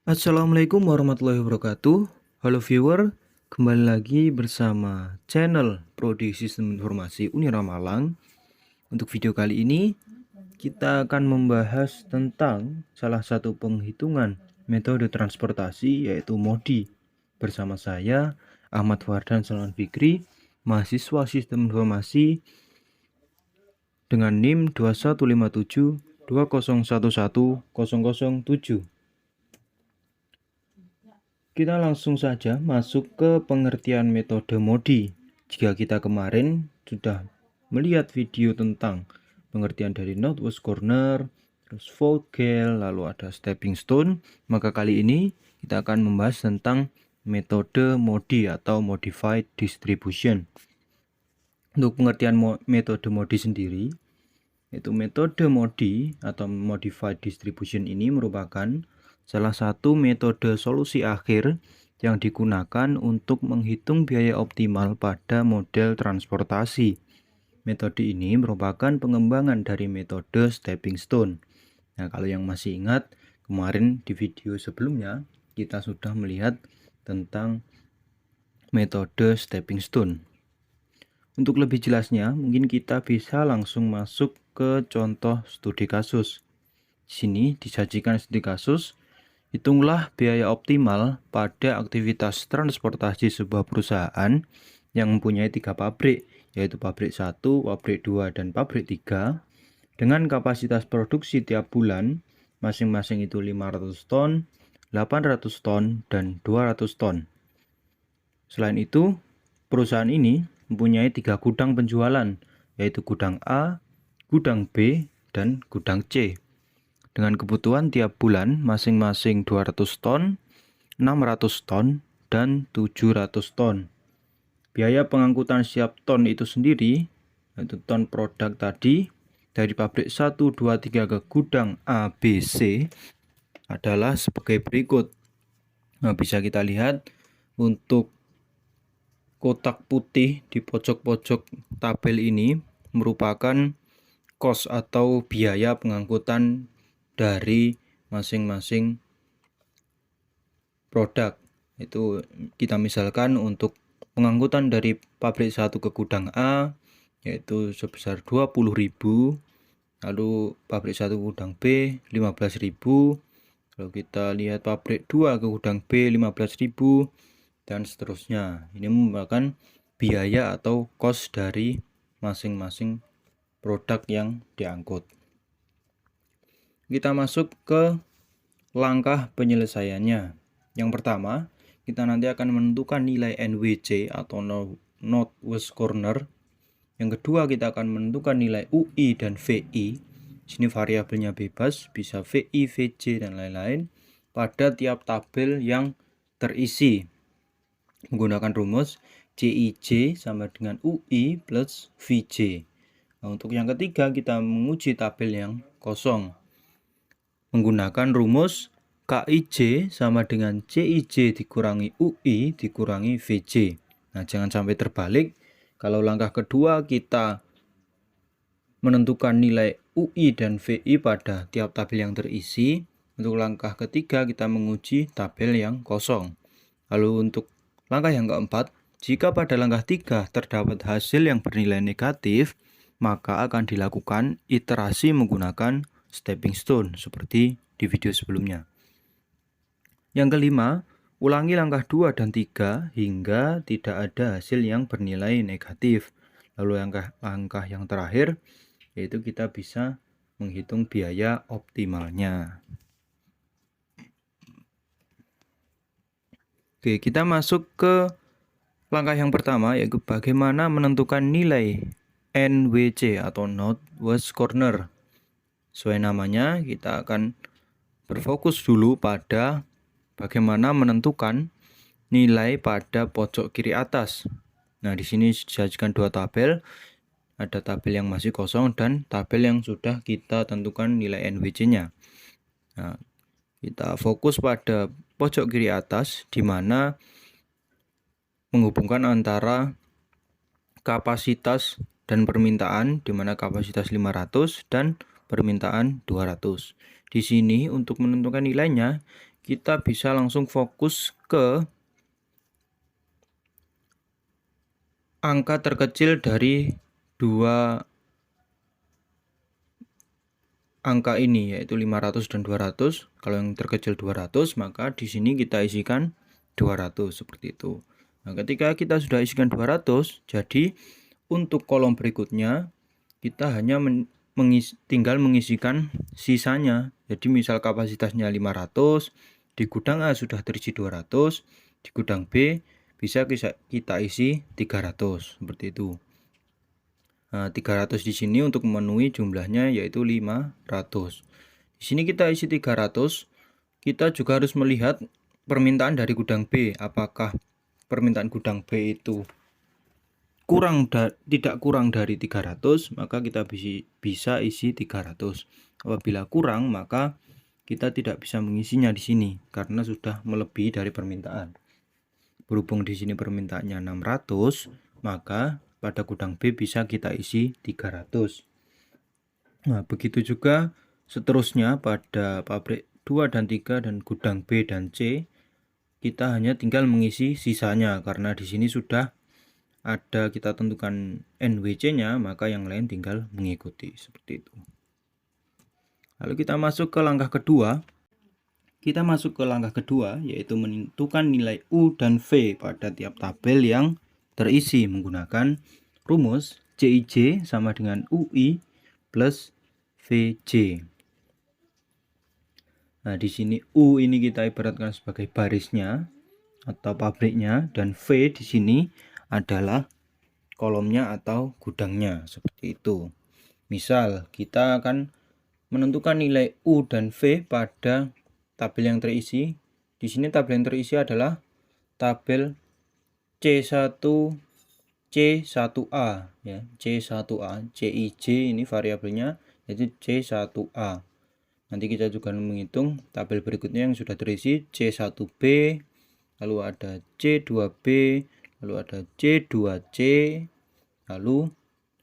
Assalamualaikum warahmatullahi wabarakatuh. Halo viewer, kembali lagi bersama channel Prodi Sistem Informasi Unira Malang. Untuk video kali ini, kita akan membahas tentang salah satu penghitungan metode transportasi yaitu MODI. Bersama saya, Ahmad Fardan Salman Fikri, mahasiswa Sistem Informasi dengan NIM 21570111007. Kita langsung saja masuk ke pengertian metode MODI. Jika kita kemarin sudah melihat video tentang pengertian dari northwest corner, terus Vogel, lalu ada stepping stone, maka kali ini kita akan membahas tentang metode MODI atau modified distribution. Untuk pengertian metode MODI sendiri, yaitu metode MODI atau modified distribution ini merupakan salah satu metode solusi akhir yang digunakan untuk menghitung biaya optimal pada model transportasi. Metode ini merupakan pengembangan dari metode stepping stone. Nah, kalau yang masih ingat, kemarin di video sebelumnya kita sudah melihat tentang metode stepping stone. Untuk lebih jelasnya, mungkin kita bisa langsung masuk ke contoh studi kasus. Di sini disajikan studi kasus. Hitunglah biaya optimal pada aktivitas transportasi sebuah perusahaan yang mempunyai 3 pabrik, yaitu pabrik 1, pabrik 2, dan pabrik 3, dengan kapasitas produksi tiap bulan masing-masing itu 500 ton, 800 ton, dan 200 ton. Selain itu, perusahaan ini mempunyai 3 gudang penjualan, yaitu gudang A, gudang B, dan gudang C. Dengan kebutuhan tiap bulan masing-masing 200 ton, 600 ton, dan 700 ton. Biaya pengangkutan setiap ton itu sendiri, yaitu ton produk tadi, dari pabrik 1, 2, 3 ke gudang A, B, C, adalah sebagai berikut. Nah, bisa kita lihat untuk kotak putih di pojok-pojok tabel ini merupakan cost atau biaya pengangkutan dari masing-masing produk. Itu kita misalkan untuk pengangkutan dari pabrik 1 ke gudang A yaitu sebesar 20.000, lalu pabrik 1 ke gudang B 15.000, kalau kita lihat pabrik 2 ke gudang B 15.000, dan seterusnya. Ini merupakan biaya atau cost dari masing-masing produk yang diangkut. Kita masuk ke langkah penyelesaiannya. Yang pertama, kita nanti akan menentukan nilai NWC atau northwest corner. Yang kedua, kita akan menentukan nilai UI dan VI. Sini variabelnya bebas, bisa VI, VJ, dan lain-lain pada tiap tabel yang terisi. Menggunakan rumus CIJ sama dengan UI plus VJ. Nah, untuk yang ketiga, kita menguji tabel yang kosong. Menggunakan rumus KIJ sama dengan CIJ dikurangi UI dikurangi VJ. Nah, jangan sampai terbalik. Kalau langkah kedua kita menentukan nilai UI dan VI pada tiap tabel yang terisi. Untuk langkah ketiga kita menguji tabel yang kosong. Lalu untuk langkah yang keempat, jika pada langkah 3 terdapat hasil yang bernilai negatif, maka akan dilakukan iterasi menggunakan stepping stone seperti di video sebelumnya. Yang kelima, ulangi langkah 2 dan 3 hingga tidak ada hasil yang bernilai negatif. Lalu langkah yang terakhir, yaitu kita bisa menghitung biaya optimalnya. Oke, kita masuk ke langkah yang pertama, yaitu bagaimana menentukan nilai NWC atau northwest corner. Sesuai namanya, kita akan berfokus dulu pada bagaimana menentukan nilai pada pojok kiri atas. Nah, di sini disajikan 2 tabel. Ada tabel yang masih kosong dan tabel yang sudah kita tentukan nilai NWC-nya. Nah, kita fokus pada pojok kiri atas di mana menghubungkan antara kapasitas dan permintaan, di mana kapasitas 500 dan permintaan 200. Di sini untuk menentukan nilainya, kita bisa langsung fokus ke angka terkecil dari dua angka ini, yaitu 500 dan 200. Kalau yang terkecil 200, maka di sini kita isikan 200 seperti itu. Nah, ketika kita sudah isikan 200, jadi untuk kolom berikutnya kita hanya tinggal mengisikan sisanya. Jadi misal kapasitasnya 500, di gudang A sudah terisi 200, di gudang B bisa kita isi 300 seperti itu. Nah, 300 di sini untuk memenuhi jumlahnya yaitu 500. Di sini kita isi 300. Kita juga harus melihat permintaan dari gudang B. Apakah permintaan gudang B itu tidak kurang dari 300, maka kita bisa isi 300. Apabila kurang, maka kita tidak bisa mengisinya di sini karena sudah melebihi dari permintaan. Berhubung di sini permintaannya 600, maka pada gudang B bisa kita isi 300. Nah, begitu juga seterusnya pada pabrik 2 dan 3 dan gudang B dan C, kita hanya tinggal mengisi sisanya karena di sini sudah ada kita tentukan NWC-nya, maka yang lain tinggal mengikuti seperti itu. Lalu kita masuk ke langkah kedua. Yaitu menentukan nilai U dan V pada tiap tabel yang terisi menggunakan rumus CIJ sama dengan UI plus VJ. Nah, di sini U ini kita ibaratkan sebagai barisnya atau pabriknya, dan V di sini adalah kolomnya atau gudangnya seperti itu. Misal kita akan menentukan nilai U dan V pada tabel yang terisi. Di sini tabel yang terisi adalah tabel C1 C1A ya, C1A, CIJ ini variabelnya yaitu C1A. Nanti kita juga menghitung tabel berikutnya yang sudah terisi C1B, lalu ada C2B, lalu ada C2C, lalu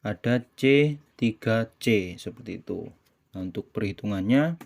ada C3C seperti itu. Nah, untuk perhitungannya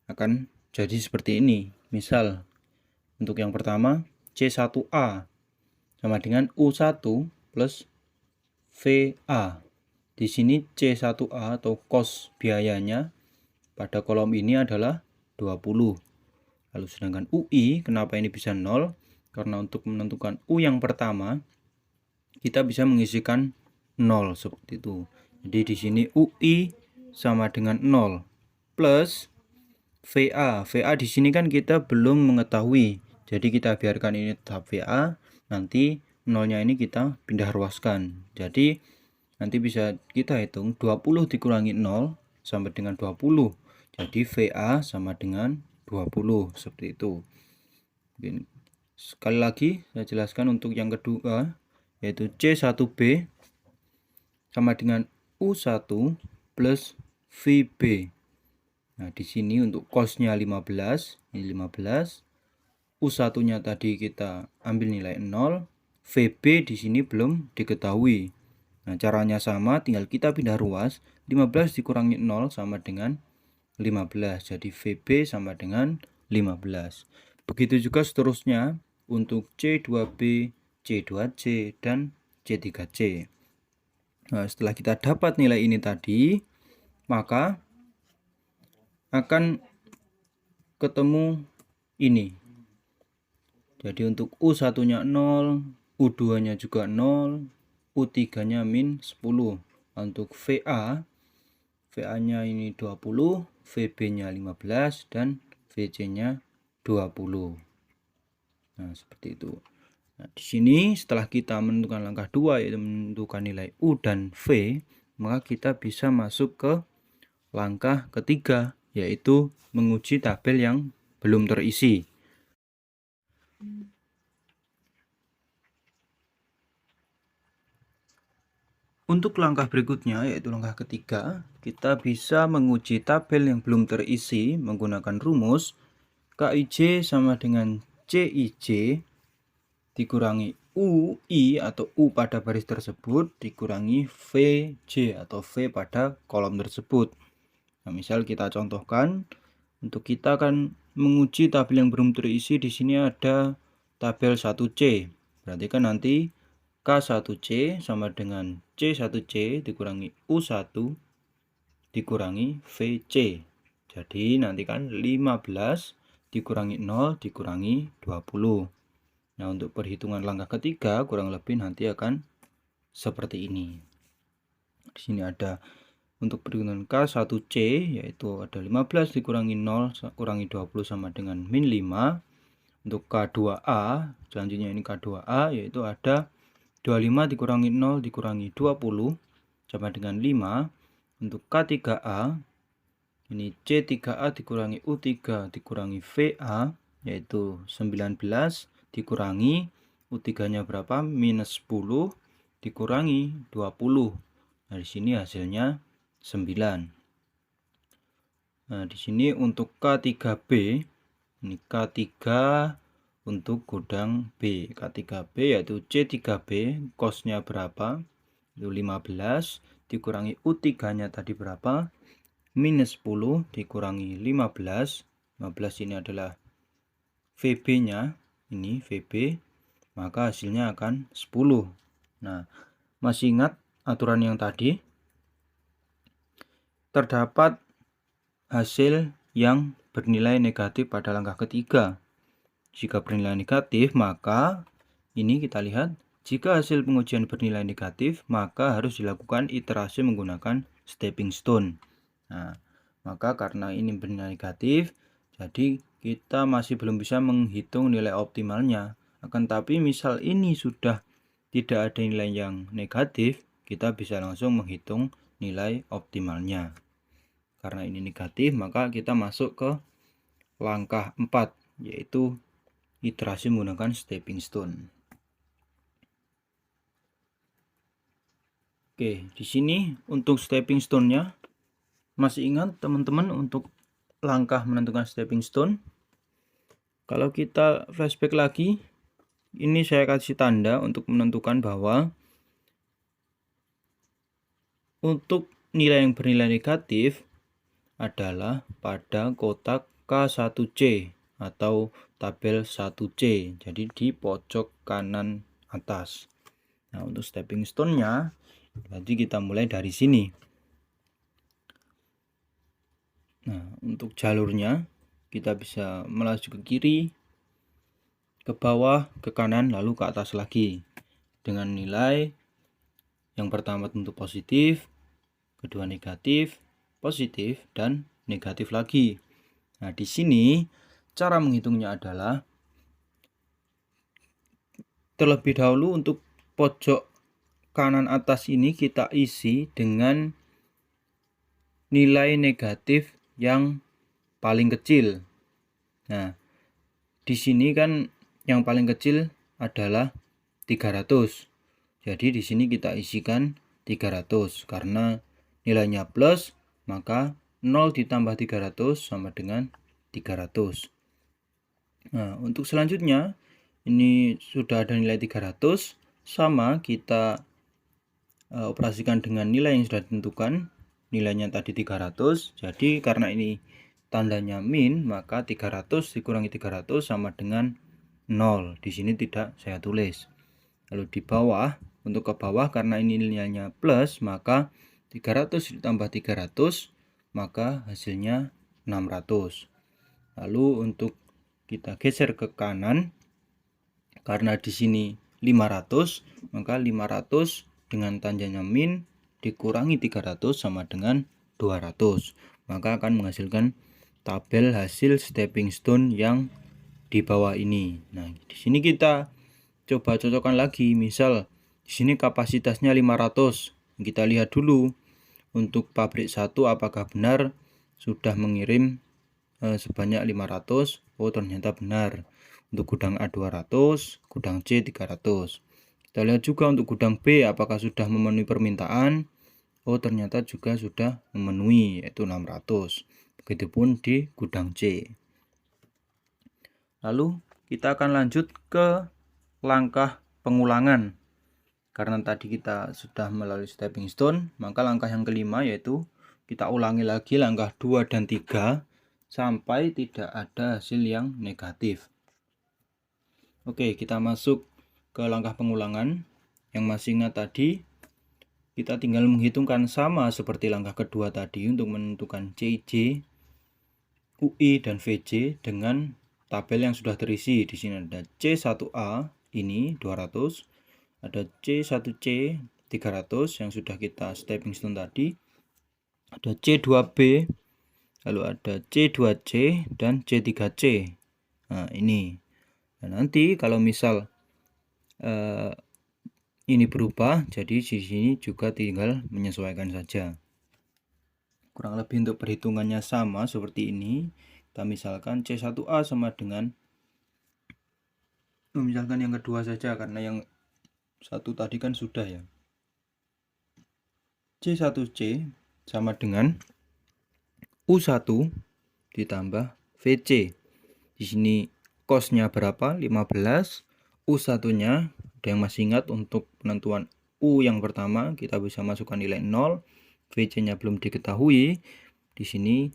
akan jadi seperti ini. Misal untuk yang pertama C1A sama dengan U1 plus VA. Di sini C1A atau kos biayanya pada kolom ini adalah 20. Lalu sedangkan UI, kenapa ini bisa 0? Karena untuk menentukan U yang pertama kita bisa mengisikan 0 seperti itu. Jadi di sini UI sama dengan 0 plus VA. VA di sini kan kita belum mengetahui. Jadi kita biarkan ini tetap VA. Nanti nolnya ini kita pindah ruaskan. Jadi nanti bisa kita hitung 20 dikurangi 0 sama dengan 20. Jadi VA sama dengan 20 seperti itu. Sekali lagi saya jelaskan untuk yang kedua, yaitu C1B sama dengan U1 plus VB. Nah, di sini untuk kosnya 15, ini 15. U1-nya tadi kita ambil nilai 0, VB di sini belum diketahui. Nah, caranya sama, tinggal kita pindah ruas. 15 dikurangi 0 sama dengan 15. Jadi VB sama dengan 15. Begitu juga seterusnya untuk C2B, C2C, dan C3C. Nah, setelah kita dapat nilai ini tadi, maka akan ketemu ini. Jadi untuk U1-nya 0, U2-nya juga 0, U3-nya min 10. Untuk VA-nya ini 20, VB-nya 15, dan VC-nya 20. Nah, seperti itu. Nah, di sini setelah kita menentukan langkah 2, yaitu menentukan nilai U dan V, maka kita bisa masuk ke langkah ketiga, yaitu menguji tabel yang belum terisi. Untuk langkah berikutnya, yaitu langkah ketiga, kita bisa menguji tabel yang belum terisi menggunakan rumus KIJ sama dengan CIJ dikurangi UI atau U pada baris tersebut dikurangi VJ atau V pada kolom tersebut. Nah, misal kita contohkan, untuk kita kan menguji tabel yang belum terisi, di sini ada tabel 1C. Berarti kan nanti K1C sama dengan C1C dikurangi U1 dikurangi VC. Jadi nanti kan 15 dikurangi 0 dikurangi 20. Nah, untuk perhitungan langkah ketiga kurang lebih nanti akan seperti ini. Di sini ada untuk perhitungan K1C yaitu ada 15 dikurangi 0 kurangi 20 sama dengan min 5. Untuk K2A, selanjutnya ini K2A yaitu ada 25 dikurangi 0 dikurangi 20 sama dengan 5. Untuk K3A, ini C3A dikurangi U3 dikurangi VA yaitu 19 dikurangi U3-nya berapa? Minus 10 dikurangi 20. Nah, di sini hasilnya 9. Nah, di sini untuk K3B, ini K3 untuk gudang B. K3B yaitu C3B, kosnya berapa? Itu 15 dikurangi U3-nya tadi berapa? Minus 10 dikurangi 15. 15 ini adalah VB-nya, ini VB, maka hasilnya akan 10. Nah, masih ingat aturan yang tadi? Terdapat hasil yang bernilai negatif pada langkah ketiga. Jika bernilai negatif, maka ini kita lihat, jika hasil pengujian bernilai negatif, maka harus dilakukan iterasi menggunakan stepping stone. Nah, maka karena ini bernilai negatif, jadi kita masih belum bisa menghitung nilai optimalnya. Akan tapi misal ini sudah tidak ada nilai yang negatif, kita bisa langsung menghitung nilai optimalnya. Karena ini negatif, maka kita masuk ke langkah 4, yaitu iterasi menggunakan stepping stone. Oke, di sini untuk stepping stone-nya, masih ingat teman-teman untuk langkah menentukan stepping stone? Kalau kita flashback lagi, ini saya kasih tanda untuk menentukan bahwa untuk nilai yang bernilai negatif adalah pada kotak K1C atau tabel 1C, jadi di pojok kanan atas. Nah, untuk stepping stone-nya, jadi kita mulai dari sini. Nah, untuk jalurnya, kita bisa melaju ke kiri, ke bawah, ke kanan, lalu ke atas lagi. Dengan nilai yang pertama tentu positif, kedua negatif, positif, dan negatif lagi. Nah, di sini cara menghitungnya adalah terlebih dahulu untuk pojok kanan atas ini kita isi dengan nilai negatif yang paling kecil. Nah, di sini kan yang paling kecil adalah 300. Jadi di sini kita isikan 300 karena nilainya plus, maka 0 ditambah 300 sama dengan 300. Nah, untuk selanjutnya ini sudah ada nilai 300, sama kita operasikan dengan nilai yang sudah ditentukan. Nilainya tadi 300. Jadi karena ini tandanya min, maka 300 dikurangi 300 sama dengan 0. Di sini tidak saya tulis. Lalu di bawah, untuk ke bawah karena ini nilainya plus, maka 300 ditambah 300, maka hasilnya 600. Lalu untuk kita geser ke kanan, karena di sini 500, maka 500 dengan tandanya min dikurangi 300 sama dengan 200. Maka akan menghasilkan tabel hasil stepping stone yang di bawah ini. Nah, di sini kita coba cocokkan lagi. Misal di sini kapasitasnya 500. Kita lihat dulu untuk pabrik 1 apakah benar sudah mengirim sebanyak 500. Oh, ternyata benar. Untuk gudang A 200, gudang C 300. Kita lihat juga untuk gudang B apakah sudah memenuhi permintaan. Oh, ternyata juga sudah memenuhi, yaitu 600. Begitupun di gudang C. Lalu kita akan lanjut ke langkah pengulangan. Karena tadi kita sudah melalui stepping stone, maka langkah yang kelima yaitu kita ulangi lagi langkah 2 dan 3 sampai tidak ada hasil yang negatif. Oke, kita masuk ke langkah pengulangan. Yang masih ingat tadi, kita tinggal menghitungkan sama seperti langkah kedua tadi untuk menentukan CIJ, UI, dan VJ dengan tabel yang sudah terisi. Di sini ada C1A ini 200, ada C1C 300 yang sudah kita stepping stone tadi, ada C2B, lalu ada C2C dan C3C. Nah, ini. Nah, nanti kalau misal ini berubah, jadi di sini juga tinggal menyesuaikan saja. Kurang lebih untuk perhitungannya sama seperti ini. Kita misalkan C1A sama dengan, misalkan yang kedua saja karena yang satu tadi kan sudah ya. C1C sama dengan U1 ditambah VC. Di sini cosnya berapa? 15. U1-nya, ada yang masih ingat untuk penentuan U yang pertama, kita bisa masukkan nilai 0. VC-nya belum diketahui. Di sini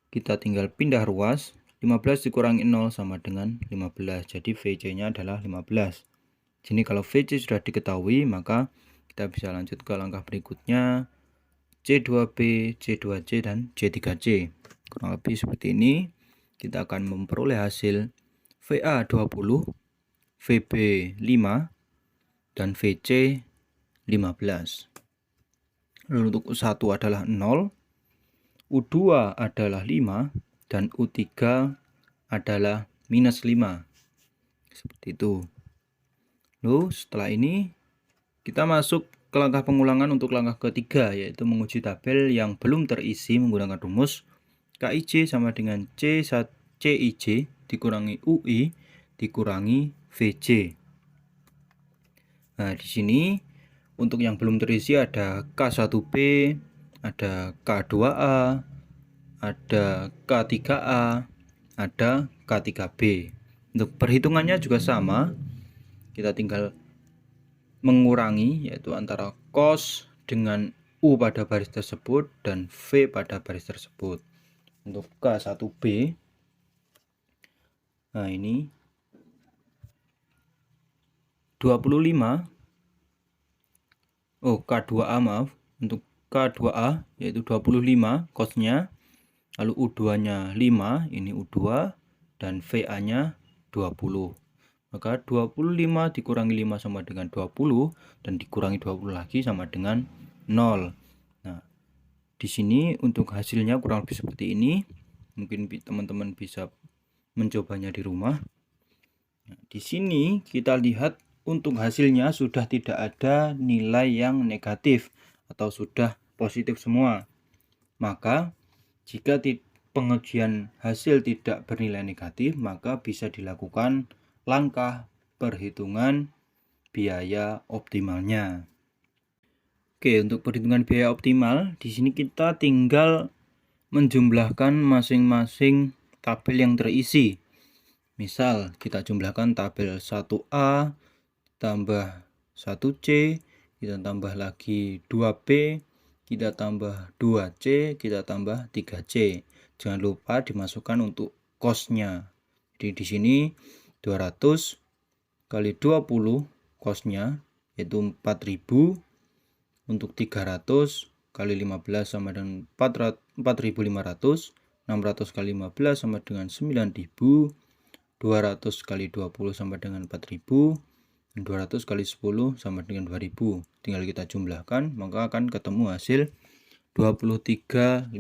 kita tinggal pindah ruas. 15 dikurangi 0 sama dengan 15. Jadi VC-nya adalah 15. Jadi kalau VC sudah diketahui, maka kita bisa lanjut ke langkah berikutnya. C2B, C2C, dan C3C. Kurang lebih seperti ini. Kita akan memperoleh hasil VA 20, VB 5, dan VC 15. Lalu untuk U1 adalah 0, U2 adalah 5, dan U3 adalah minus 5. Seperti itu. Lalu setelah ini kita masuk ke langkah pengulangan untuk langkah ketiga, yaitu menguji tabel yang belum terisi menggunakan rumus KIJ sama dengan CIJ dikurangi UI dikurangi VJ. Nah, di sini untuk yang belum terisi ada K1B, ada K2A, ada K3A, ada K3B. Untuk perhitungannya juga sama. Kita tinggal mengurangi, yaitu antara cos dengan U pada baris tersebut dan V pada baris tersebut. Untuk K1B, nah ini 25, K2A maaf, untuk K2A yaitu 25 cosnya, lalu U2-nya 5, ini U2, dan VA-nya 20. Maka 25 dikurangi 5 sama dengan 20, dan dikurangi 20 lagi sama dengan 0. Nah, di sini untuk hasilnya kurang lebih seperti ini. Mungkin teman-teman bisa mencobanya di rumah. Nah, di sini kita lihat untuk hasilnya sudah tidak ada nilai yang negatif atau sudah positif semua. Maka jika pengujian hasil tidak bernilai negatif, maka bisa dilakukan langkah perhitungan biaya optimalnya. Oke, untuk perhitungan biaya optimal, di sini kita tinggal menjumlahkan masing-masing tabel yang terisi. Misal, kita jumlahkan tabel 1A tambah 1C, kita tambah lagi 2B, kita tambah 2C, kita tambah 3C. Jangan lupa dimasukkan untuk cosnya. Jadi di sini 200 kali 20 cosnya yaitu 4000, untuk 300 kali 15 sama dengan 4500, 600 kali 15 sama dengan 9000, 200 kali 20 sama dengan 4000, dan 200 kali 10 sama dengan 2000. Tinggal kita jumlahkan, maka akan ketemu hasil 23.500.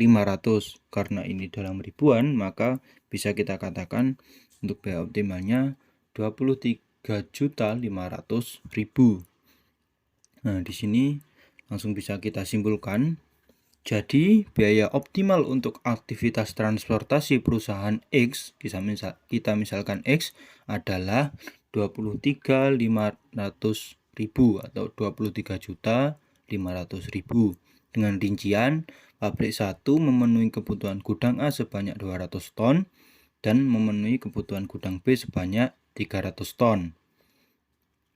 Karena ini dalam ribuan, maka bisa kita katakan untuk biaya optimalnya 23.500.000. Nah, di sini langsung bisa kita simpulkan. Jadi, biaya optimal untuk aktivitas transportasi perusahaan X, kita misalkan X, adalah 23.500.000 atau 23.500.000. Dengan rincian, pabrik 1 memenuhi kebutuhan gudang A sebanyak 200 ton dan memenuhi kebutuhan gudang B sebanyak 300 ton.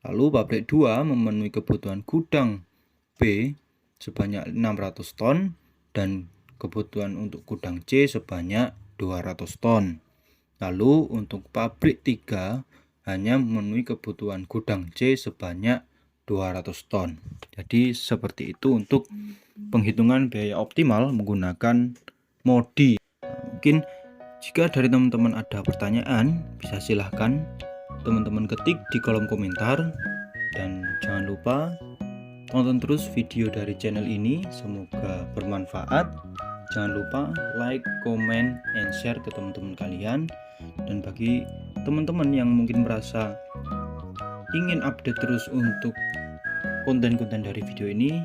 Lalu pabrik 2 memenuhi kebutuhan gudang B sebanyak 600 ton dan kebutuhan untuk gudang C sebanyak 200 ton. Lalu untuk pabrik 3 hanya memenuhi kebutuhan gudang C sebanyak 200 ton. Jadi seperti itu untuk penghitungan biaya optimal menggunakan MODI. Mungkin jika dari teman-teman ada pertanyaan, bisa silahkan teman-teman ketik di kolom komentar. Dan jangan lupa tonton terus video dari channel ini, semoga bermanfaat. Jangan lupa like, comment, and share ke teman-teman kalian. Dan bagi teman-teman yang mungkin merasa ingin update terus untuk konten-konten dari video ini,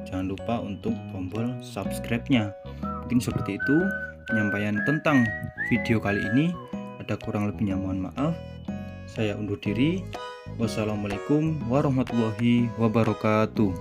jangan lupa untuk tombol subscribe-nya. Mungkin seperti itu penyampaian tentang video kali ini. Ada kurang lebihnya mohon maaf. Saya undur diri. Wassalamualaikum warahmatullahi wabarakatuh.